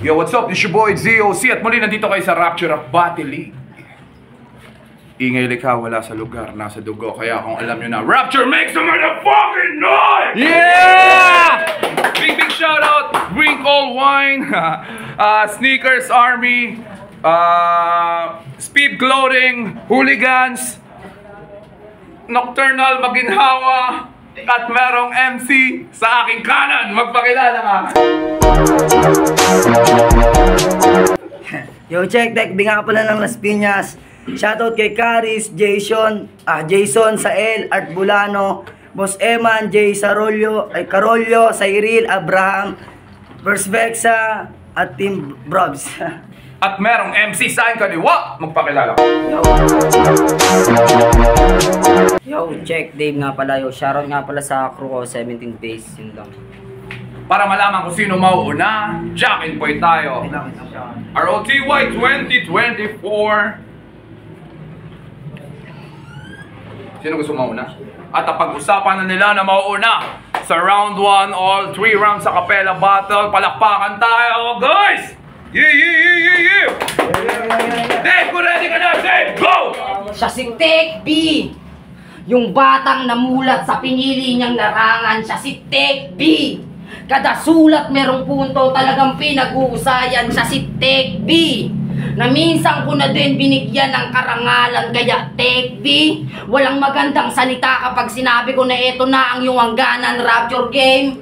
Yo, what's up? It's your boy ZOC at muli nandito kayo sa Rapture of Battle League. Ingay likha, wala sa lugar, nasa dugo. Kaya kung alam nyo na, Rapture makes some motherfucking noise! Yeah! Big shout out, Drink All Wine, Sneakers Army, Speed Clothing, Hooligans, Nocturnal Maginhawa, at merong MC sa aking kanan. Magpakilala ka! Yo, check, Deck B nga pala ng Las Piñas. Shoutout kay Caris, Jason, Sael, Art Bulano, Boss Eman, Jay Sarolyo, Carolyo, Cyril, Abraham, Verse Vexa, at Team Brobs. At merong MC sa aking kaliwa. Magpakilala ka. Yo, check, Dave nga pala. Yo, shoutout nga pala sa crew ko, 17 base, yun lang. Para malaman kung sino mauuna, Jack and Boy tayo. ROTY 2024. Sino gusto mauna? At pag-usapan na nila na mauuna sa round 1, all 3 rounds sa Capella Battle. Palakpakan tayo, guys! Yeah! Dave, kung ready ka na, Dave, go! Siya si Tech B, yung batang namulat sa pinili niyang larangan. Siya si Tech B, kada sulat merong punto talagang pinag-uusayan. Siya si Tech B, na minsan ko na din binigyan ng karangalan. Kaya Tech B, walang magandang salita kapag sinabi ko na eto na ang iyong hangganan. Rapture game.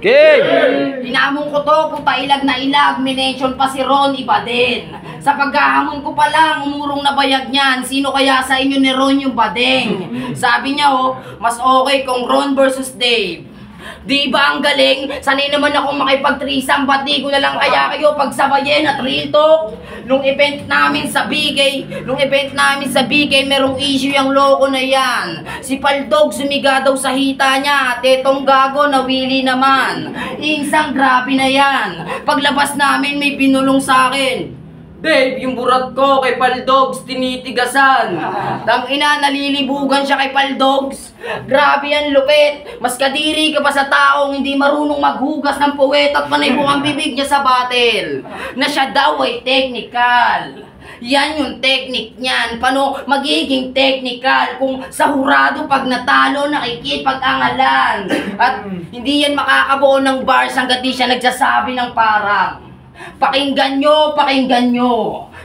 Hinamon ko to, puta ilag na ilag. Minention pa si Ron, iba din. Sa paghahamon ko pa lang, umurong na bayag niyan. Sino kaya sa inyo ni Ron yung bading? Sabi niya mas okay kung Ron versus Dave. Di ba ang galing? Sanay naman ako makipag-threesome. Ba't di ko na lang kaya kayo pagsabayin at real talk? Nung event namin sa BK, merong issue yung loko na yan. Si Paldog sumiga daw sa hita niya. Tetong gago nawili naman. Insang grabe na yan. Paglabas namin may pinulong sa akin. Dave, yung burat ko kay Paldogs tinitigasan. Tangina, nalilibugan siya kay Paldogs. Grabe yan, lupit. Mas kadiri ka pa sa taong hindi marunong maghugas ng puwet at panay buong bibig niya sa battle. Na siya daw ay technical. Yan yung technique niyan. Paano magiging technical kung sa hurado pag natalo nakikipag-angalan? At hindi yan makakabuo ng bars hanggat di siya nagsasabi ng parang. Pakinggan nyo,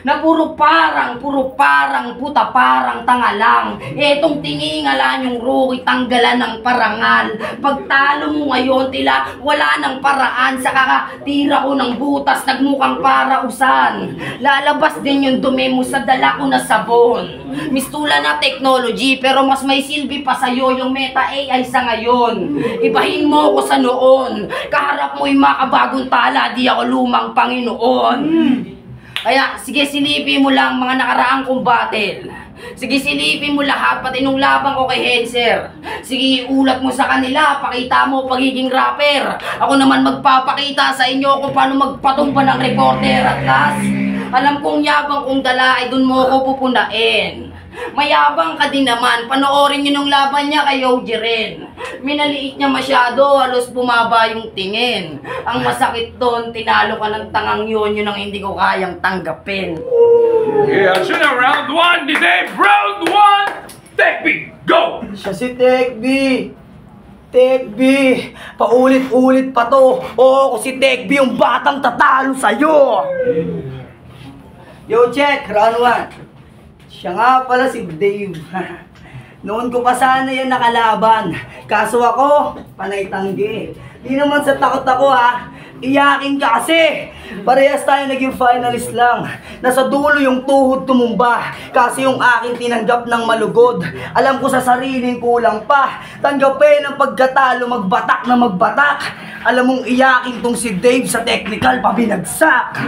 na puro parang, puta parang tanga lang. Etong tingingalan yung rookie, tanggalan ng parangal. Pagtalo mo ngayon, tila wala ng paraan. Sa kakatira ko ng butas, nagmukhang parausan. Lalabas din yung dumi mo sa dala ko na sabon. Mistula na technology, pero mas may silbi pa sa'yo yung meta AI sa ngayon. Ibahin mo ko sa noon. Kaharap mo yung makabagong tala, di ako lumang Panginoon. Kaya sige silipin mo lang mga nakaraang kong battle. Sige silipin mo lahat pati nung labang ko kay Henser. Sige iulat mo sa kanila, pakita mo pagiging rapper. Ako naman magpapakita sa inyo kung paano magpatumba ng recorder at last. Alam kong yabang kong dala ay dun mo ko pupunain. Mayabang ka din naman, panoorin nyo nung laban niya kay Yoji rin. Minaliit niya masyado, halos bumaba yung tingin. Ang masakit doon, tinalo ka ng tangang yun ang hindi ko kayang tanggapin. Yeah, siya na round 1 ni Dave. Round 1, Tech B, go! Siya si Tech B. Tech B, paulit-ulit pa to. Oo, si Tech B yung batang tatalo sa'yo. Yo, check, round 1. Siya nga pala si Dave. Noon ko pa sana yan nakalaban. Kaso ako, panay tanggi. Di naman sa takot ako iyakin ka kasi. Parehas tayo naging finalist lang. Nasa dulo yung tuhod tumumba. Kasi yung aking tinanggap ng malugod. Alam ko sa sariling kulang pa. Tanggapin ang pagkatalo, magbatak na magbatak. Alam mong iyakin tong si Dave sa technical pabinagsak.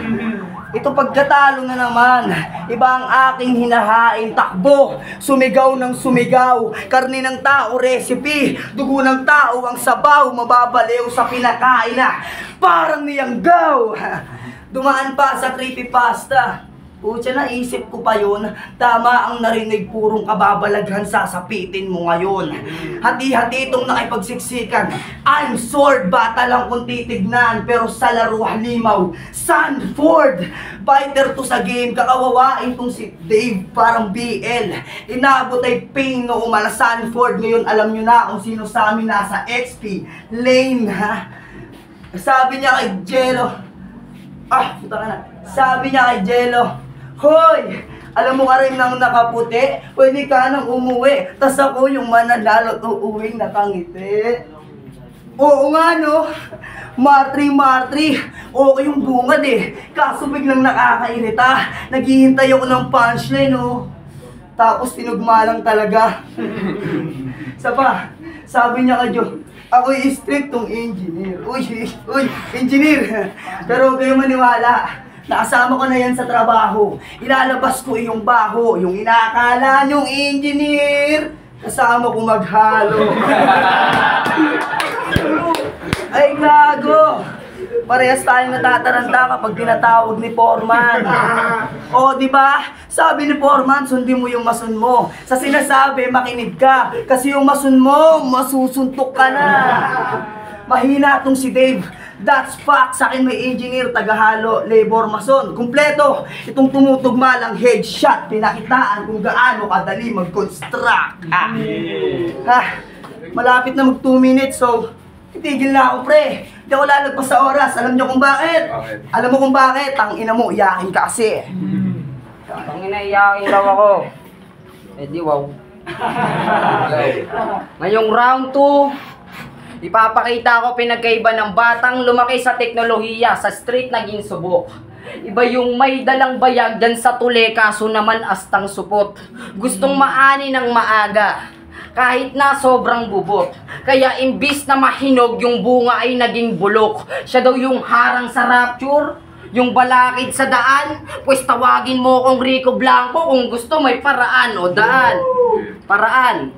Ito pagkatalo na naman, iba ang aking hinahain, takbo, sumigaw ng sumigaw, karne ng tao recipe, dugo ng tao ang sabaw, mababaliw sa pinakain na parang niyanggaw. Dumaan pa sa creepypasta, Pucha, naisip ko pa yun. Tama ang narinig, purong kababalaghan, sasapitin mo ngayon. Hati-hati itong nakipagsiksikan. I'm sword, bata lang kung titignan, pero sa laro halimaw. Sanford, fighter to sa game, kakawawain tong si Dave, parang BL. Inabot ay pain no umala Sanford. Ngayon alam nyo na kung sino sa amin nasa XP lane, ha? Sabi niya kay Jello, puta ka na. Sabi niya kay Jello, hoy, alam mo ka rin nang nakaputi, pwede ka nang umuwi. Tas ako yung mananalo at uuwing nakangiti. Oo nga no, Martri, okay yung bungad eh. Kaso biglang nakakairita, naghihintay ako ng punchline no. Tapos tinugma lang talaga. Sabi niya kay Joe, ako'y strictong engineer. Uy, engineer. Pero kayo maniwala, nakasama ko na yan sa trabaho. Ilalabas ko yung baho, yung inaakala nyong engineer. Kasama ko maghalo. Ay gago! Parehas tayong natataranta kapag tinatawag ni Foreman. O, di ba? Sabi ni Foreman, sundin mo yung masun mo. Sa sinasabi, makinig ka. Kasi yung masun mo, masusuntok ka na. Mahina tong si Dave. That's fact. Sa akin may engineer, tagahalo, labor, mason. Kumpleto. Itong tumutugma lang headshot. Pinakitaan kung gaano kadali mag-construct. Malapit na mag 2 minutes, so titigil na ako, pre. Hindi ako lalagpas sa oras. Alam niyo kung bakit? Alam mo kung bakit? Tangina mo, iyakin ka kasi. Tangina, iyakin daw ako. Eh di wow. Ngayong round 2, ipapakita ko pinagkaiba ng batang lumaki sa teknolohiya, sa street naging subok. Iba yung may dalang bayag dyan sa tule, kaso naman astang supot. Gustong maani ng maaga, kahit na sobrang bubot. Kaya imbis na mahinog, yung bunga ay naging bulok. Siya daw yung harang sa rapture, yung balakid sa daan. Pues tawagin mo kong Rico Blanco kung gusto may paraan o daan. Paraan.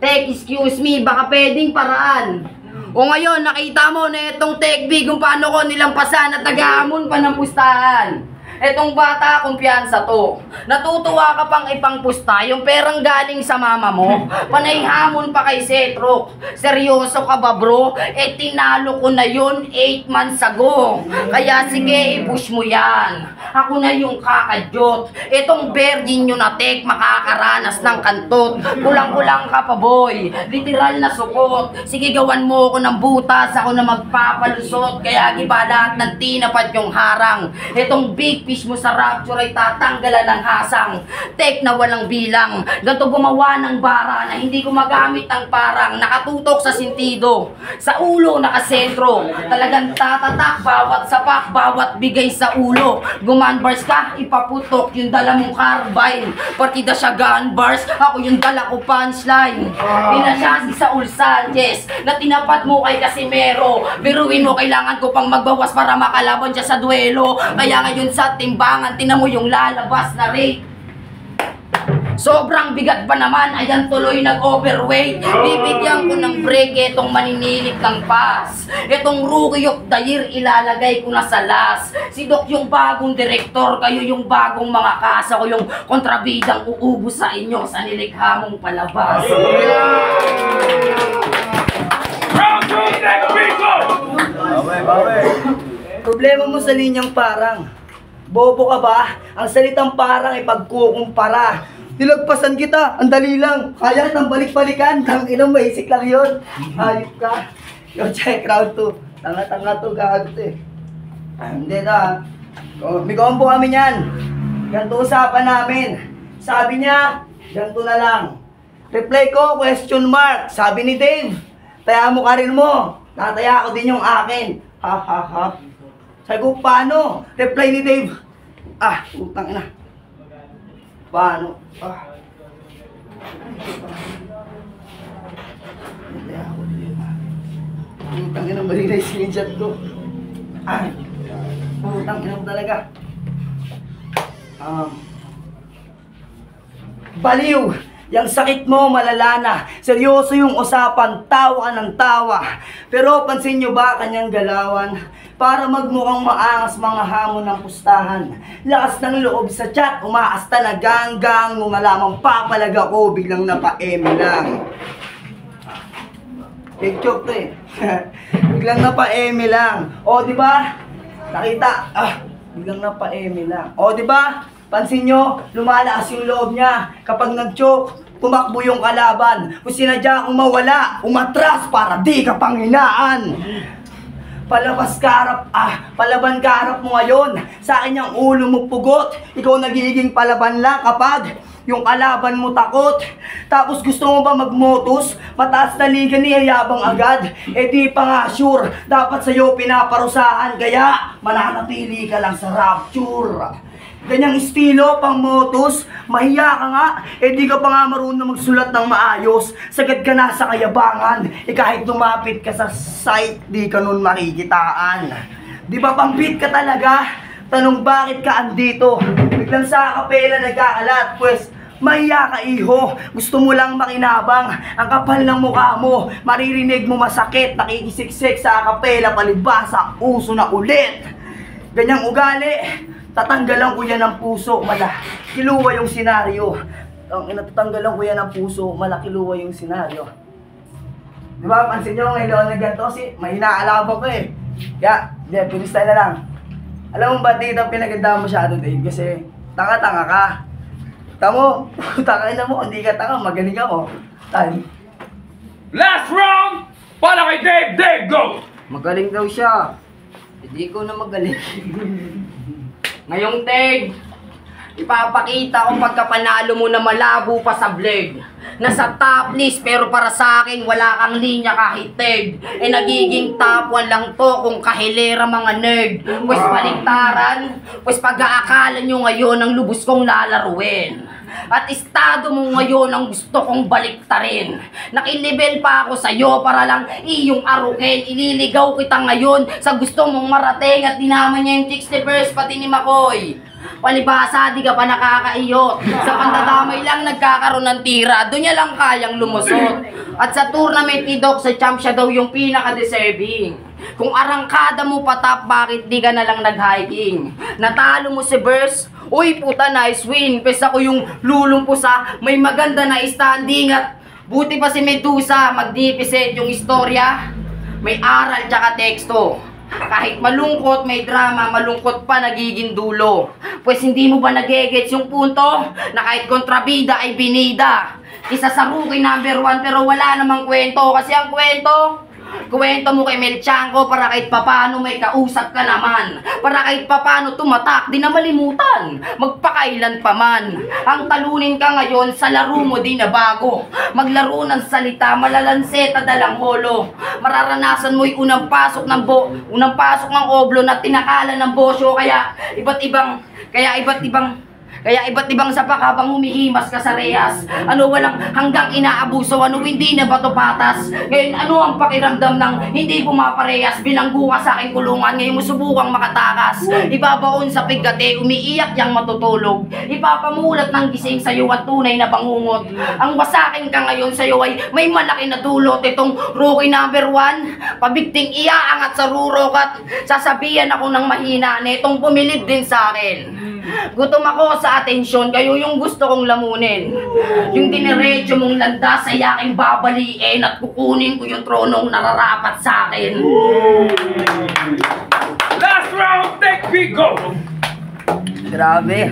Excuse me, baka pwedeng paraan. O ngayon, nakita mo na itong TechB kung paano ko nilampasan at nag-aamon pa ng pustahan. Etong bata, kumpiyansa to. Natutuwa ka pang ipangpusta yung perang galing sa mama mo. Panay hamon pa kay Setro. Seryoso ka ba bro? Eh tinalo ko na yun 8 months ago. Kaya sige, i-push mo yan. Ako na yung kakadyot. Etong virgin nyo na tek, makakaranas ng kantot. Kulang-kulang ka pa boy. Literal na sukot. Sige, gawan mo ako ng butas. Ako na magpapalusot. Kaya giba lahat ng tinapat yung harang. Etong big fish mo sa rapture ay tatanggalan ng hasang. Tek na walang bilang. Ganto gumawa ng bara na hindi gumagamit ang parang. Nakatutok sa sentido. Sa ulo nakasentro. Talagang tatatak bawat sapak, bawat bigay sa ulo. Guman-bars ka, ipaputok yung dala mong carbine. Partida siya gun-bars, ako yung dala ko punchline. Pinasyasi sa Ul Sanchez na tinapat mo kay Casimero. Biruin mo, kailangan ko pang magbawas para makalaban siya sa duelo. Kaya ngayon sa timbangan, tinan mo yung lalabas na rate. Sobrang bigat pa naman, ayan tuloy nag-overweight. Bibigyan ko ng break itong maninilip ng pass. Itong rookie of the year, ilalagay ko na sa last. Si Doc yung bagong direktor, kayo yung bagong mga kasa ko, yung kontrabidang uubos sa inyo sa nilikha mong palabas. Problema mo sa linyang parang. Bobo ka ba? Ang salitang parang ay pagkukumpara. Nilagpasan kita, ang dali lang. Kaya kitang balik-balikan. Tanginang maisik lang yun. Ayop ka. Yo, check round 2. Tanga-tanga to, gago to eh. Hindi na. May combo kami yan. Ganito usapan namin. Sabi niya, ganito na lang. Reply ko, question mark. Sabi ni Dave, taya mo ka rin mo. Tataya ko din yung akin. Ha ha ha. Sabi ko, paano? Reply ni Dave, utang ina. Paano? Utang ina, mali na yung screenshot ko. Utang ina talaga. Baliw! Yang sakit mo malala na. Seryoso yung usapan, tawa ka ng tawa. Pero pansin nyo ba kanyang galawan? Para magmukhang maangas mga hamon ng pustahan. Lakas ng loob sa chat, umaasta na ganggang. Nung malamang papalag ako, biglang napa-eme lang. Fake joke to eh. Biglang napa-eme lang. O, di ba? Nakita? Biglang napa-eme lang. O, di ba? Pansin nyo, lumalakas yung loob niya. Kapag nag-choke, tumakbo yung kalaban. Kung sinadya kong mawala, umatras para di ka panghinaan. Palabas karap, palaban karap mo ngayon. Sa akin yung ulo mo pugot. Ikaw nagiging palaban lang kapag yung kalaban mo takot. Tapos gusto mo ba magmotos? Mataas na liga niyayabang agad. Eh di pa nga sure, dapat sa'yo pinaparusahan. Kaya mananatili ka lang sa rapture. Ganyang estilo pang motos, mahiya ka nga, eh di ka pa nga marunong magsulat ng maayos. Sagad ka na sa kayabangan, eh kahit lumapit ka sa site, di ka nun makikitaan. Di ba pampit ka talaga? Tanong bakit ka andito? Biglang sa kapela nagkakalat, pues mahiya ka iho, gusto mo lang makinabang. Ang kapal ng mukha mo, maririnig mo masakit, nakikisiksik sa kapela, palibasa, uso na ulit. Ganyang ugali, tatanggalan ko yan ng puso, malakiluwa yung senaryo. Tatanggalan ko yan ng puso, malakiluwa yung senaryo. Diba, pansin nyo ngayon na ganito kasi may inaalaba ko eh. Kaya, pinis tayo na lang. Alam mo ba dito pinaganda masyado Dave? Kasi tanga-tanga ka. Tamo, tangay na mo, hindi ka tanga, magaling ako. Time. Last round! Para kay Dave! Dave, go! Magaling daw siya. Hindi ko na magaling. Ngayong Teg, ipapakita ko pagkapanalo mo na malabo pa sa vlog. Nasa top list pero para sa akin wala kang linya kahit Teg. Eh nagiging top 1 lang to kung kahilera mga nerd. Pues baliktaran, pues pag-aakalan nyo ngayon ang lubos kong lalaruin. At estado mo ngayon ang gusto kong baliktarin. Nakilibel pa ako sa'yo para lang iyong arukin. Ililigaw kita ngayon sa gusto mong marating. At dinaman niya yung 61st pati ni Makoy. Palibasa, di ka pa nakakaiyot. Sa pandadamay lang nagkakaroon ng tira. Doon niya lang kayang lumusot. At sa tournament ni Doc, sa champ siya daw yung pinaka-deserving. Kung arangkada mo patap, bakit di ka na lang nag-hiking? Natalo mo si Burst? Uy puta, nice win. Pesa ko yung lulong sa may maganda na standing. At buti pa si Medusa, magnificent yung istorya. May aral tsaka teksto. Kahit malungkot, may drama, malungkot pa nagiging dulo. Pues hindi mo ba nagegets yung punto? Na kahit kontrabida ay binida. Isa sa rookie number 1 pero wala namang kwento. Kasi ang kwento mo kay Melchanko para kahit papano may kausap ka naman. Para kahit papano tumatak, di na malimutan. Magpakailan pa man. Ang talunin ka ngayon sa laro mo di na bago. Maglaro ng salita, malalanseta dalang holo. Mararanasan mo yung unang pasok ng oblo na tinakala ng bosyo. Kaya iba't ibang sapak habang humihimas ka sa reyas. Ano walang hanggang inaabuso, ano hindi na bato patas. Ngayon ano ang pakiramdam ng hindi pumaparehas? Bilanggo ka sa aking kulungan, ngayon mo subukang makatakas. Ibabaon sa pigate, umiiyak yang matutulog. Ipapamulat ng gising sa'yo at tunay na bangungot. Ang wasakin ka ngayon sa'yo ay may malaki na dulot. Itong rookie number 1, pabigting iaangat sa rurok at sasabihan ako ng mahina netong pumilib din sa akin. Gutom ako sa atensyon, kayo yung gusto kong lamunin. Yung diniretso mong landas ay aking babaliin at kukunin ko yung tronong nararapat sa akin. Last round, take me, go! Grabe.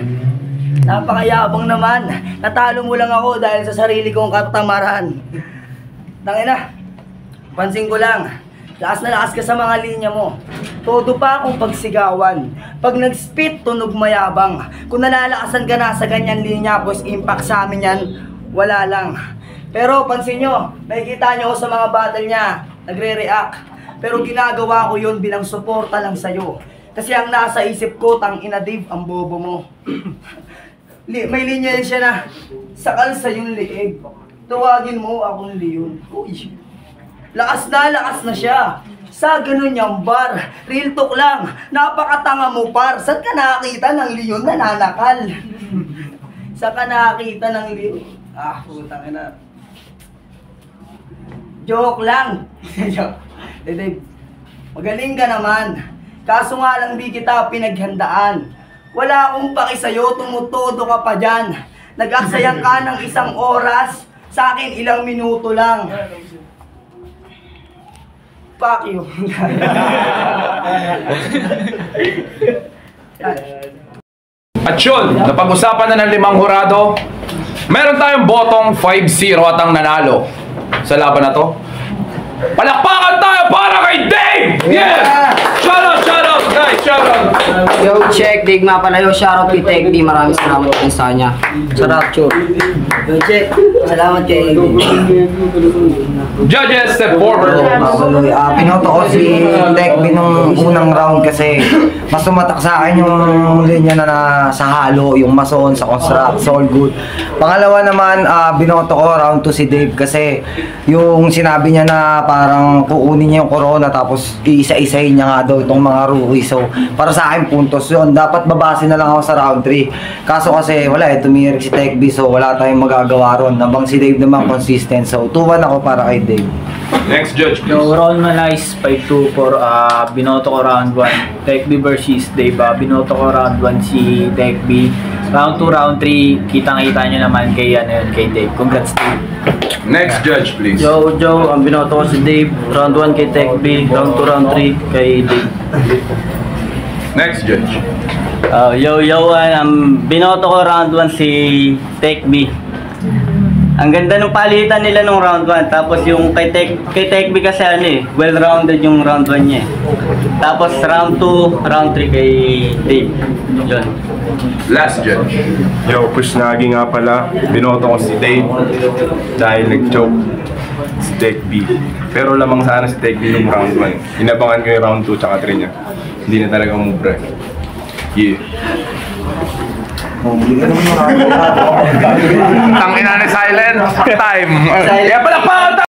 Napakayabang naman. Natalo mo lang ako dahil sa sarili kong katamaran. Tangina, pansin ko lang. Lakas na lakas ka sa mga linya mo. Todo pa akong pagsigawan. Pag nag-spit, tunog mayabang. Kung nalalakasan ka na sa ganyan linya, pues impact sa amin yan, wala lang. Pero pansin nyo, nakikita nyo sa mga battle niya, nagre-react. Pero ginagawa ko yun bilang suporta lang sa'yo. Kasi ang nasa isip ko, tang ina Dave, ang bobo mo. May linya yan siya na, sakal sa yung liig. Tawagin mo akong Leon. Uy, lakas na siya. Sa ganun yung bar, real talk lang, napakatanga mo par. Saan ka nakakita ng leon na nanakal? Saan ka nakakita ng leon? Putang ina. Joke lang. Joke. Dave, magaling ka naman. Kaso nga lang di kita pinaghandaan. Wala akong paki sa'yo, tumutodo ka pa dyan. Nag-aksayang ka ng 1 oras, sa akin ilang minuto lang. Fuck you. At yun, napag-usapan na ng 5 hurado. Meron tayong botong 5-0 at ang nanalo sa laban na to. Palakpakan tayo para kay Dave! Yeah! Shout out guys! Shout out! Yo, check, Digma pala yo. Shoutout kay Tech B. Maraming salamat din sa kanya. Sarap, Chur. Yo, check. Salamat kay Judges, step forward. Pinoto ko si Tech B nung unang round kasi mas tumatak sa akin yung linya na sa halo, yung mason sa construct, so all good. Pangalawa naman, binoto ko round 2 si Dave kasi yung sinabi niya na parang kukunin niya yung corona tapos iisa-isahin niya nga daw itong mga rookie. So para sa akin puntos yun, dapat babase na lang ako sa round 3. Kaso kasi wala tumirik si Tech B, so wala tayong magagawa ron. Nabang si Dave naman consistent, so 2-1 ako para kay Dave. Next judge, please. Yo, round man is 5-2 for binoto ko round 1 Tech B versus Dave. Binoto ko round 1 si Tech B. Round 2, round 3, kitang-kita nyo naman kay, kay Dave. Congrats, Dave. Next judge, please. Joe, ang binoto ko si Dave. Round 1 kay Tech B, round 2, round 3 kay Dave. Next judge. Binoto ko round 1 si Tech B. Ang ganda ng palitan nila nung round 1. Tapos yung kay Tech B kasi well-rounded yung round 1 niya. Tapos round 2, round 3 kay Dave. Yun. Last judge. Yo, push lagi nga pala. Binoto ko si Dave dahil nag-choke si Tech B. Pero lamang sana si Tech B nung round 1. Inabangan ko yung round 2 tsaka 3 niya. Hindi na talaga mubra. Yeah. Tangina ni silent time. Kaya palakpakan tayo!